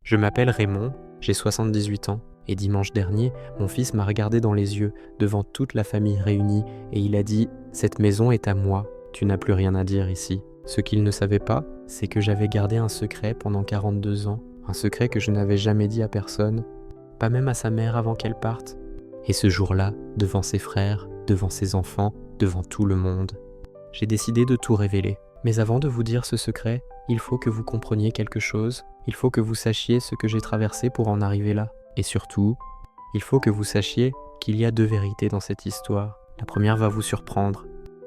Je m'appelle Raymond, j'ai 78 ans, et dimanche dernier, mon fils m'a regardé dans les yeux, devant toute la famille réunie, et il a dit « Cette maison est à moi, tu n'as plus rien à dire ici ». Ce qu'il ne savait pas, c'est que j'avais gardé un secret pendant 42 ans, un secret que je n'avais jamais dit à personne, pas même à sa mère avant qu'elle parte. Et ce jour-là, devant ses frères, devant ses enfants, devant tout le monde, j'ai décidé de tout révéler. Mais avant de vous dire ce secret, il faut que vous compreniez quelque chose, il faut que vous sachiez ce que j'ai traversé pour en arriver là. Et surtout, il faut que vous sachiez qu'il y a deux vérités dans cette histoire. La première va vous surprendre,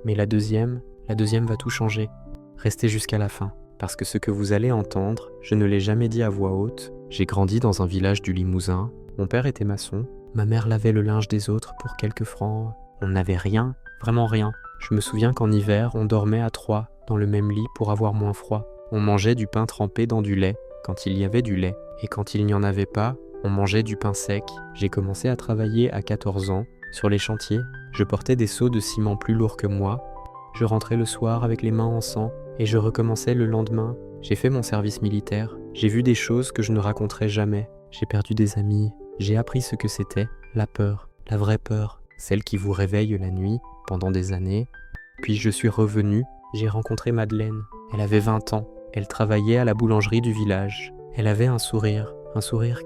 mais la deuxième va tout changer. Restez jusqu'à la fin, parce que ce que vous allez entendre, je ne l'ai jamais dit à voix haute. J'ai grandi dans un village du Limousin, mon père était maçon, ma mère lavait le linge des autres pour quelques francs. On n'avait rien, vraiment rien. Je me souviens qu'en hiver, on dormait à 3 dans le même lit pour avoir moins froid. On mangeait du pain trempé dans du lait, quand il y avait du lait. Et quand il n'y en avait pas, on mangeait du pain sec. J'ai commencé à travailler à 14 ans, sur les chantiers. Je portais des seaux de ciment plus lourds que moi. Je rentrais le soir avec les mains en sang, et je recommençais le lendemain. J'ai fait mon service militaire. J'ai vu des choses que je ne raconterai jamais. J'ai perdu des amis. J'ai appris ce que c'était, la peur, la vraie peur, celle qui vous réveille la nuit pendant des années. Puis je suis revenu, j'ai rencontré Madeleine. Elle avait 20 ans, elle travaillait à la boulangerie du village. Elle avait un sourire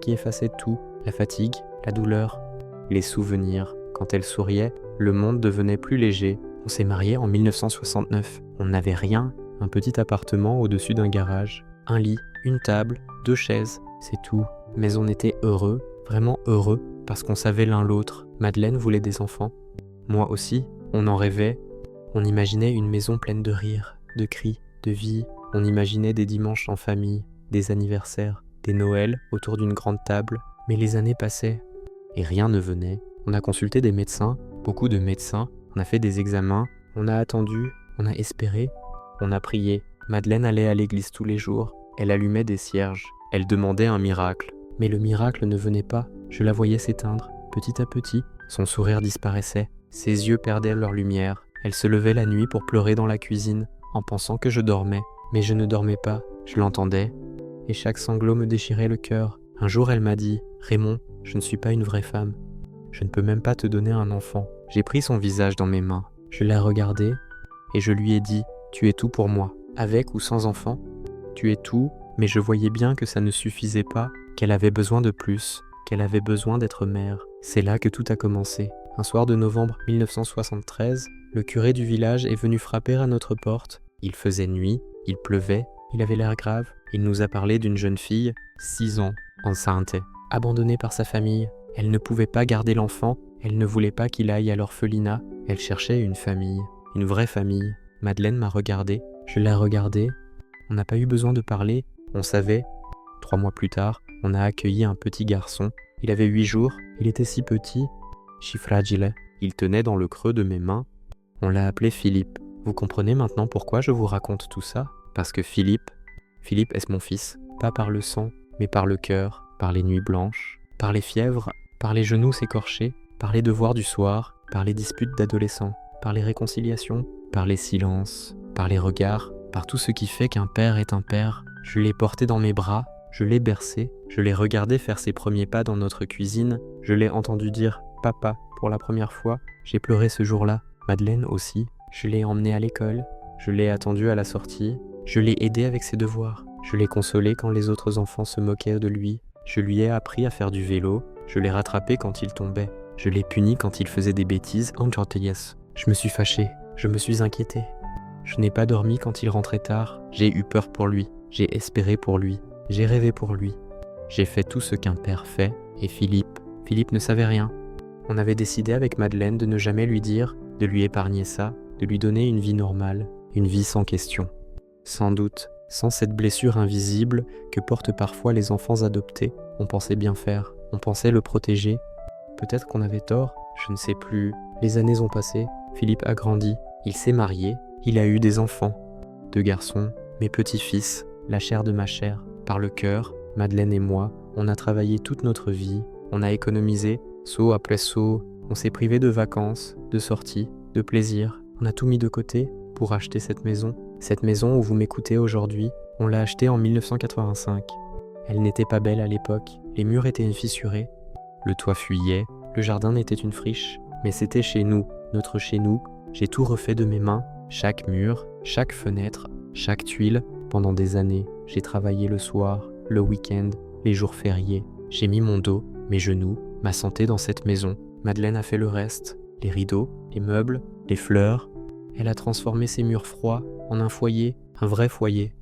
qui effaçait tout, la fatigue, la douleur, les souvenirs. Quand elle souriait, le monde devenait plus léger. On s'est mariés en 1969. On n'avait rien, un petit appartement au-dessus d'un garage, un lit, une table, 2 chaises, c'est tout. Mais on était heureux, vraiment heureux, parce qu'on savait l'un l'autre. Madeleine voulait des enfants. Moi aussi, on en rêvait. On imaginait une maison pleine de rires, de cris, de vie. On imaginait des dimanches en famille, des anniversaires, des Noëls autour d'une grande table. Mais les années passaient et rien ne venait. On a consulté des médecins, beaucoup de médecins. On a fait des examens. On a attendu, on a espéré, on a prié. Madeleine allait à l'église tous les jours. Elle allumait des cierges. Elle demandait un miracle. Mais le miracle ne venait pas. Je la voyais s'éteindre. Petit à petit, son sourire disparaissait. Ses yeux perdaient leur lumière. Elle se levait la nuit pour pleurer dans la cuisine, en pensant que je dormais. Mais je ne dormais pas, je l'entendais. Et chaque sanglot me déchirait le cœur. Un jour, elle m'a dit « Raymond, je ne suis pas une vraie femme. Je ne peux même pas te donner un enfant. » J'ai pris son visage dans mes mains. Je l'ai regardé et je lui ai dit « Tu es tout pour moi. Avec ou sans enfant, tu es tout. » Mais je voyais bien que ça ne suffisait pas, qu'elle avait besoin de plus, qu'elle avait besoin d'être mère. C'est là que tout a commencé. Un soir de novembre 1973, le curé du village est venu frapper à notre porte. Il faisait nuit, il pleuvait, il avait l'air grave. Il nous a parlé d'une jeune fille, 6 ans, enceinte, abandonnée par sa famille. Elle ne pouvait pas garder l'enfant, elle ne voulait pas qu'il aille à l'orphelinat. Elle cherchait une famille, une vraie famille. Madeleine m'a regardé, je l'ai regardée. On n'a pas eu besoin de parler, on savait. 3 mois plus tard, on a accueilli un petit garçon. Il avait 8 jours, il était si petit, si fragile. Il tenait dans le creux de mes mains. On l'a appelé Philippe. Vous comprenez maintenant pourquoi je vous raconte tout ça? Parce que Philippe est mon fils, pas par le sang, mais par le cœur, par les nuits blanches, par les fièvres, par les genoux s'écorcher, par les devoirs du soir, par les disputes d'adolescents, par les réconciliations, par les silences, par les regards, par tout ce qui fait qu'un père est un père. Je l'ai porté dans mes bras, je l'ai bercé, je l'ai regardé faire ses premiers pas dans notre cuisine, je l'ai entendu dire « Papa » pour la première fois. J'ai pleuré ce jour-là, Madeleine aussi. Je l'ai emmené à l'école, je l'ai attendu à la sortie, je l'ai aidé avec ses devoirs, je l'ai consolé quand les autres enfants se moquaient de lui, je lui ai appris à faire du vélo, je l'ai rattrapé quand il tombait, je l'ai puni quand il faisait des bêtises. Je me suis fâché, je me suis inquiété. Je n'ai pas dormi quand il rentrait tard, j'ai eu peur pour lui, j'ai espéré pour lui, j'ai rêvé pour lui. J'ai fait tout ce qu'un père fait, et Philippe ne savait rien. On avait décidé avec Madeleine de ne jamais lui dire, de lui épargner ça, de lui donner une vie normale, une vie sans question. Sans doute, sans cette blessure invisible que portent parfois les enfants adoptés, on pensait bien faire, on pensait le protéger. Peut-être qu'on avait tort, je ne sais plus. Les années ont passé, Philippe a grandi, il s'est marié, il a eu des enfants. 2 garçons, mes petits-fils, la chair de ma chair. Par le cœur, Madeleine et moi, on a travaillé toute notre vie, on a économisé, saut après saut, on s'est privé de vacances, de sorties, de plaisirs. On a tout mis de côté pour acheter cette maison. Cette maison où vous m'écoutez aujourd'hui, on l'a achetée en 1985. Elle n'était pas belle à l'époque, les murs étaient fissurés, le toit fuyait, le jardin était une friche, mais c'était chez nous, notre chez nous. J'ai tout refait de mes mains, chaque mur, chaque fenêtre, chaque tuile. Pendant des années, j'ai travaillé le soir, le week-end, les jours fériés. J'ai mis mon dos, mes genoux, ma santé dans cette maison. Madeleine a fait le reste, les rideaux, les meubles, les fleurs. Elle a transformé ces murs froids en un foyer, un vrai foyer.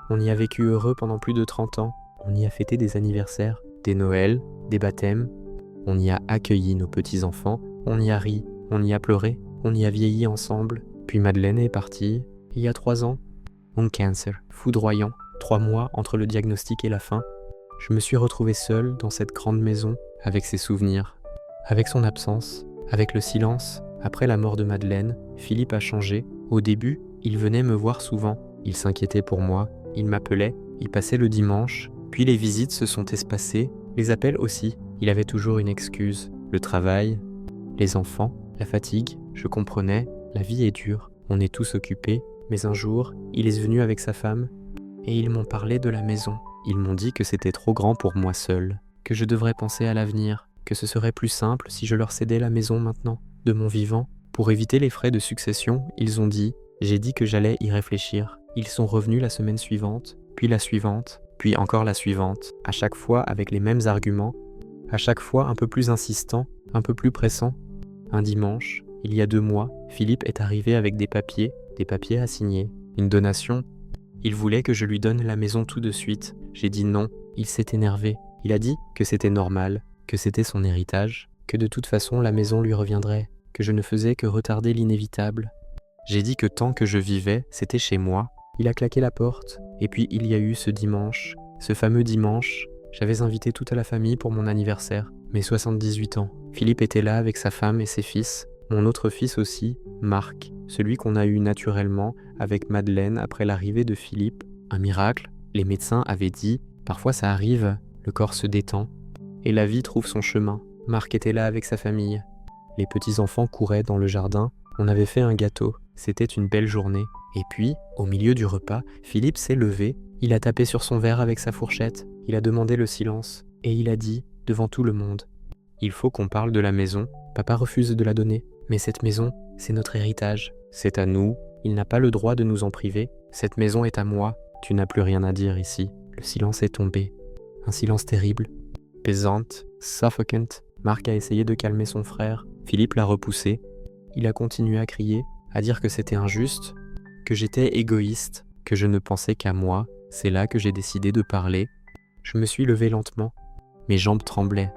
On y a vécu heureux pendant plus de 30 ans. On y a fêté des anniversaires, des Noëls, des baptêmes. On y a accueilli nos petits-enfants, on y a ri, on y a pleuré, on y a vieilli ensemble. Puis Madeleine est partie, il y a 3 ans. Un cancer, foudroyant, 3 mois entre le diagnostic et la fin. Je me suis retrouvé seul dans cette grande maison, avec ses souvenirs, avec son absence, avec le silence. Après la mort de Madeleine, Philippe a changé. Au début, il venait me voir souvent. Il s'inquiétait pour moi, il m'appelait, il passait le dimanche. Puis les visites se sont espacées, les appels aussi. Il avait toujours une excuse. Le travail, les enfants, la fatigue, je comprenais, la vie est dure. On est tous occupés. Mais un jour, il est venu avec sa femme et ils m'ont parlé de la maison. Ils m'ont dit que c'était trop grand pour moi seul, que je devrais penser à l'avenir, que ce serait plus simple si je leur cédais la maison maintenant, de mon vivant. Pour éviter les frais de succession, ils ont dit, j'ai dit que j'allais y réfléchir. Ils sont revenus la semaine suivante, puis la suivante, puis encore la suivante, à chaque fois avec les mêmes arguments, à chaque fois un peu plus insistant, un peu plus pressant. Un dimanche, il y a 2 mois, Philippe est arrivé avec des papiers à signer, une donation. Il voulait que je lui donne la maison tout de suite. J'ai dit non, il s'est énervé. Il a dit que c'était normal, que c'était son héritage, que de toute façon la maison lui reviendrait, que je ne faisais que retarder l'inévitable. J'ai dit que tant que je vivais, c'était chez moi. Il a claqué la porte, et puis il y a eu ce dimanche, ce fameux dimanche. J'avais invité toute la famille pour mon anniversaire, mes 78 ans. Philippe était là avec sa femme et ses fils. Mon autre fils aussi, Marc, celui qu'on a eu naturellement avec Madeleine après l'arrivée de Philippe. Un miracle, les médecins avaient dit, parfois ça arrive, le corps se détend, et la vie trouve son chemin. Marc était là avec sa famille. Les petits-enfants couraient dans le jardin, on avait fait un gâteau, c'était une belle journée. Et puis, au milieu du repas, Philippe s'est levé, il a tapé sur son verre avec sa fourchette, il a demandé le silence, et il a dit, devant tout le monde, « Il faut qu'on parle de la maison, papa refuse de la donner. Mais cette maison, c'est notre héritage. C'est à nous, il n'a pas le droit de nous en priver. Cette maison est à moi, tu n'as plus rien à dire ici. » Le silence est tombé. Un silence terrible, pesante, suffocant. Marc a essayé de calmer son frère. Philippe l'a repoussé. Il a continué à crier, à dire que c'était injuste, que j'étais égoïste, que je ne pensais qu'à moi. C'est là que j'ai décidé de parler. Je me suis levé lentement. Mes jambes tremblaient.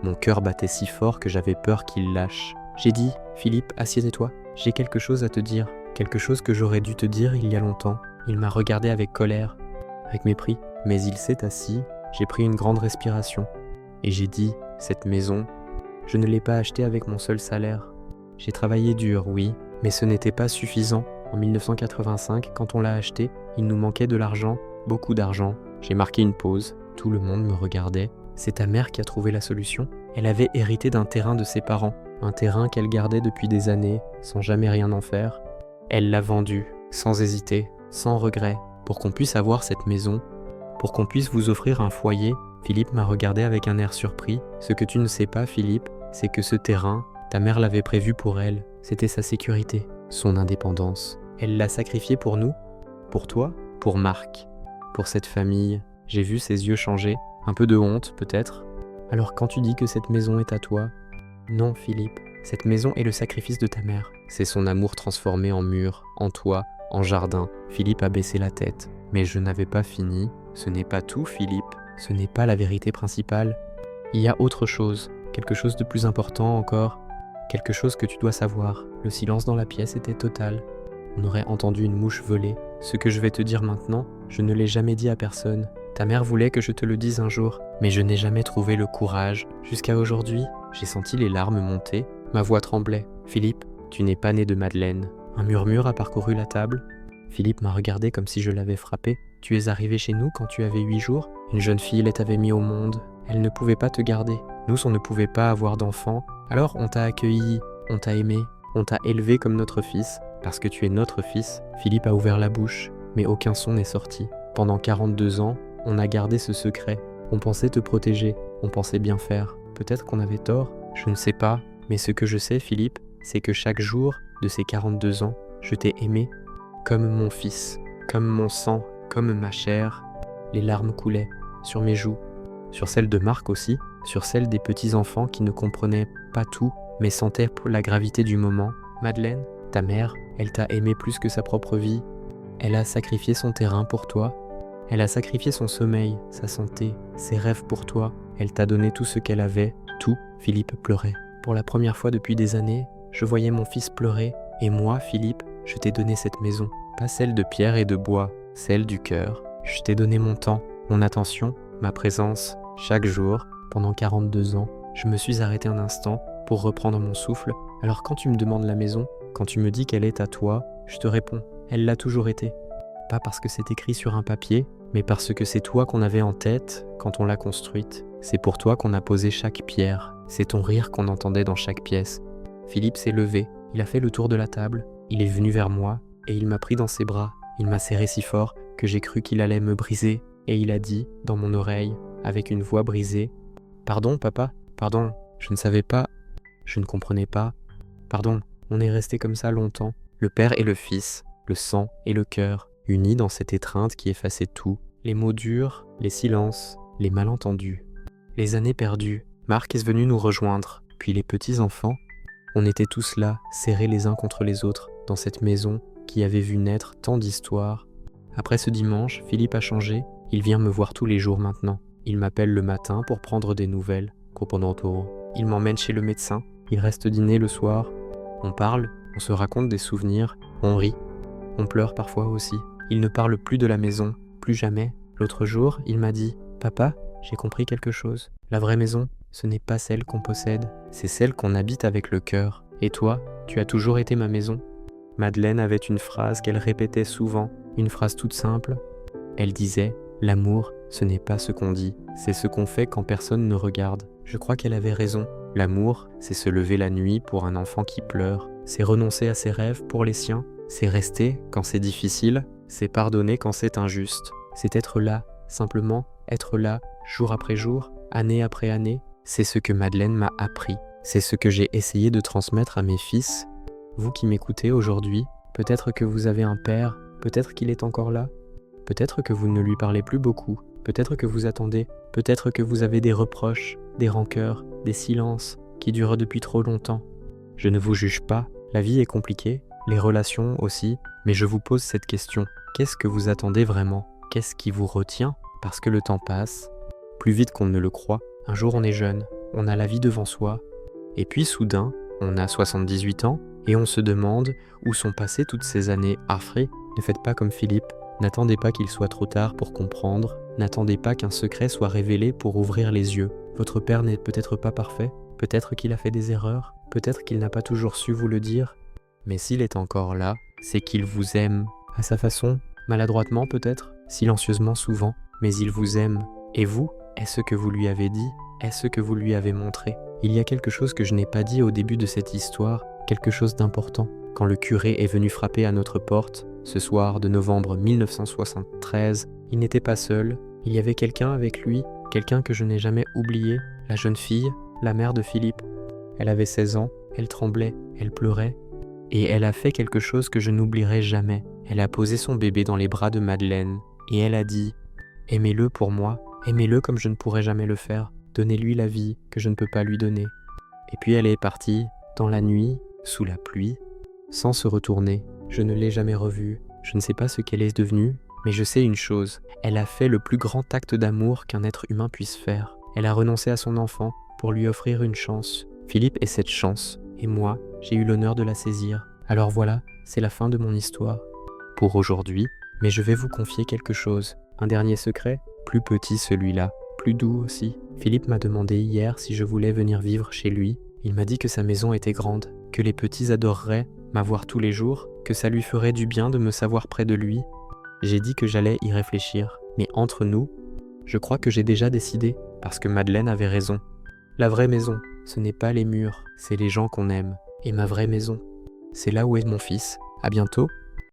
Mon cœur battait si fort que j'avais peur qu'il lâche. J'ai dit, Philippe, assieds-toi, j'ai quelque chose à te dire, quelque chose que j'aurais dû te dire il y a longtemps. Il m'a regardé avec colère, avec mépris, mais il s'est assis, j'ai pris une grande respiration, et j'ai dit, cette maison, je ne l'ai pas achetée avec mon seul salaire. J'ai travaillé dur, oui, mais ce n'était pas suffisant. En 1985, quand on l'a achetée, il nous manquait de l'argent, beaucoup d'argent. J'ai marqué une pause, tout le monde me regardait. C'est ta mère qui a trouvé la solution. Elle avait hérité d'un terrain de ses parents. Un terrain qu'elle gardait depuis des années, sans jamais rien en faire. Elle l'a vendu, sans hésiter, sans regret, pour qu'on puisse avoir cette maison, pour qu'on puisse vous offrir un foyer. Philippe m'a regardé avec un air surpris. Ce que tu ne sais pas, Philippe, c'est que ce terrain, ta mère l'avait prévu pour elle. C'était sa sécurité, son indépendance. Elle l'a sacrifié pour nous, pour toi, pour Marc, pour cette famille. J'ai vu ses yeux changer, un peu de honte peut-être. Alors quand tu dis que cette maison est à toi, non, Philippe, cette maison est le sacrifice de ta mère. C'est son amour transformé en mur, en toit, en jardin. Philippe a baissé la tête. Mais je n'avais pas fini. Ce n'est pas tout, Philippe. Ce n'est pas la vérité principale. Il y a autre chose, quelque chose de plus important encore. Quelque chose que tu dois savoir. Le silence dans la pièce était total. On aurait entendu une mouche voler. Ce que je vais te dire maintenant, je ne l'ai jamais dit à personne. Ta mère voulait que je te le dise un jour, mais je n'ai jamais trouvé le courage. Jusqu'à aujourd'hui, j'ai senti les larmes monter, ma voix tremblait. Philippe, tu n'es pas né de Madeleine. Un murmure a parcouru la table. Philippe m'a regardé comme si je l'avais frappé. Tu es arrivé chez nous quand tu avais 8 jours. Une jeune fille les t'avait mis au monde. Elle ne pouvait pas te garder. Nous, on ne pouvait pas avoir d'enfants. Alors on t'a accueilli, on t'a aimé, on t'a élevé comme notre fils. Parce que tu es notre fils. Philippe a ouvert la bouche, mais aucun son n'est sorti. Pendant 42 ans, on a gardé ce secret. On pensait te protéger, on pensait bien faire. Peut-être qu'on avait tort, je ne sais pas. Mais ce que je sais, Philippe, c'est que chaque jour de ces 42 ans, je t'ai aimé comme mon fils, comme mon sang, comme ma chair. Les larmes coulaient sur mes joues, sur celles de Marc aussi, sur celles des petits-enfants qui ne comprenaient pas tout, mais sentaient la gravité du moment. Madeleine, ta mère, elle t'a aimé plus que sa propre vie. Elle a sacrifié son terrain pour toi. Elle a sacrifié son sommeil, sa santé, ses rêves pour toi. Elle t'a donné tout ce qu'elle avait, tout. Philippe pleurait. Pour la première fois depuis des années, je voyais mon fils pleurer. Et moi, Philippe, je t'ai donné cette maison. Pas celle de pierre et de bois, celle du cœur. Je t'ai donné mon temps, mon attention, ma présence. Chaque jour, pendant 42 ans, je me suis arrêté un instant pour reprendre mon souffle. Alors quand tu me demandes la maison, quand tu me dis qu'elle est à toi, je te réponds, elle l'a toujours été. Pas parce que c'est écrit sur un papier, mais parce que c'est toi qu'on avait en tête quand on l'a construite. C'est pour toi qu'on a posé chaque pierre. C'est ton rire qu'on entendait dans chaque pièce. Philippe s'est levé, il a fait le tour de la table, il est venu vers moi et il m'a pris dans ses bras. Il m'a serré si fort que j'ai cru qu'il allait me briser et il a dit dans mon oreille, avec une voix brisée, « Pardon, papa, pardon, je ne savais pas, je ne comprenais pas. Pardon, on est resté comme ça longtemps, le père et le fils, le sang et le cœur, unis dans cette étreinte qui effaçait tout, les mots durs, les silences, les malentendus, les années perdues. Marc est venu nous rejoindre, puis les petits-enfants. On était tous là, serrés les uns contre les autres, dans cette maison qui avait vu naître tant d'histoires. Après ce dimanche, Philippe a changé, il vient me voir tous les jours maintenant. Il m'appelle le matin pour prendre des nouvelles, il m'emmène chez le médecin, il reste dîner le soir. On parle, on se raconte des souvenirs, on rit, on pleure parfois aussi. Il ne parle plus de la maison, plus jamais. L'autre jour, il m'a dit « Papa, j'ai compris quelque chose. La vraie maison, ce n'est pas celle qu'on possède, c'est celle qu'on habite avec le cœur. Et toi, tu as toujours été ma maison. » Madeleine avait une phrase qu'elle répétait souvent, une phrase toute simple. Elle disait « L'amour, ce n'est pas ce qu'on dit, c'est ce qu'on fait quand personne ne regarde. » Je crois qu'elle avait raison. L'amour, c'est se lever la nuit pour un enfant qui pleure, c'est renoncer à ses rêves pour les siens, c'est rester quand c'est difficile, c'est pardonner quand c'est injuste, c'est être là, simplement être là, jour après jour, année après année. C'est ce que Madeleine m'a appris, c'est ce que j'ai essayé de transmettre à mes fils. Vous qui m'écoutez aujourd'hui, peut-être que vous avez un père, peut-être qu'il est encore là, peut-être que vous ne lui parlez plus beaucoup, peut-être que vous attendez, peut-être que vous avez des reproches, des rancœurs, des silences qui durent depuis trop longtemps. Je ne vous juge pas, la vie est compliquée, les relations aussi, mais je vous pose cette question. Qu'est-ce que vous attendez vraiment? Qu'est-ce qui vous retient? Parce que le temps passe, plus vite qu'on ne le croit. Un jour on est jeune, on a la vie devant soi, et puis soudain, on a 78 ans, et on se demande où sont passées toutes ces années affrées. Ne faites pas comme Philippe, n'attendez pas qu'il soit trop tard pour comprendre, n'attendez pas qu'un secret soit révélé pour ouvrir les yeux. Votre père n'est peut-être pas parfait, peut-être qu'il a fait des erreurs, peut-être qu'il n'a pas toujours su vous le dire, mais s'il est encore là, c'est qu'il vous aime, à sa façon, maladroitement peut-être, silencieusement souvent, mais il vous aime. Et vous, est-ce que vous lui avez dit? Est-ce que vous lui avez montré? Il y a quelque chose que je n'ai pas dit au début de cette histoire, quelque chose d'important. Quand le curé est venu frapper à notre porte, ce soir de novembre 1973, il n'était pas seul, il y avait quelqu'un avec lui, quelqu'un que je n'ai jamais oublié, la jeune fille, la mère de Philippe. Elle avait 16 ans, elle tremblait, elle pleurait, et elle a fait quelque chose que je n'oublierai jamais. Elle a posé son bébé dans les bras de Madeleine, et elle a dit « Aimez-le pour moi, aimez-le comme je ne pourrai jamais le faire, donnez-lui la vie que je ne peux pas lui donner. » Et puis elle est partie, dans la nuit, sous la pluie, sans se retourner. Je ne l'ai jamais revue, je ne sais pas ce qu'elle est devenue, mais je sais une chose, elle a fait le plus grand acte d'amour qu'un être humain puisse faire. Elle a renoncé à son enfant pour lui offrir une chance. Philippe est cette chance, et moi, j'ai eu l'honneur de la saisir. Alors voilà, c'est la fin de mon histoire. Pour aujourd'hui, mais je vais vous confier quelque chose. Un dernier secret, plus petit celui-là, plus doux aussi. Philippe m'a demandé hier si je voulais venir vivre chez lui. Il m'a dit que sa maison était grande, que les petits adoreraient m'avoir tous les jours, que ça lui ferait du bien de me savoir près de lui. J'ai dit que j'allais y réfléchir, mais entre nous, je crois que j'ai déjà décidé, parce que Madeleine avait raison. La vraie maison, ce n'est pas les murs, c'est les gens qu'on aime. Et ma vraie maison, c'est là où est mon fils. À bientôt.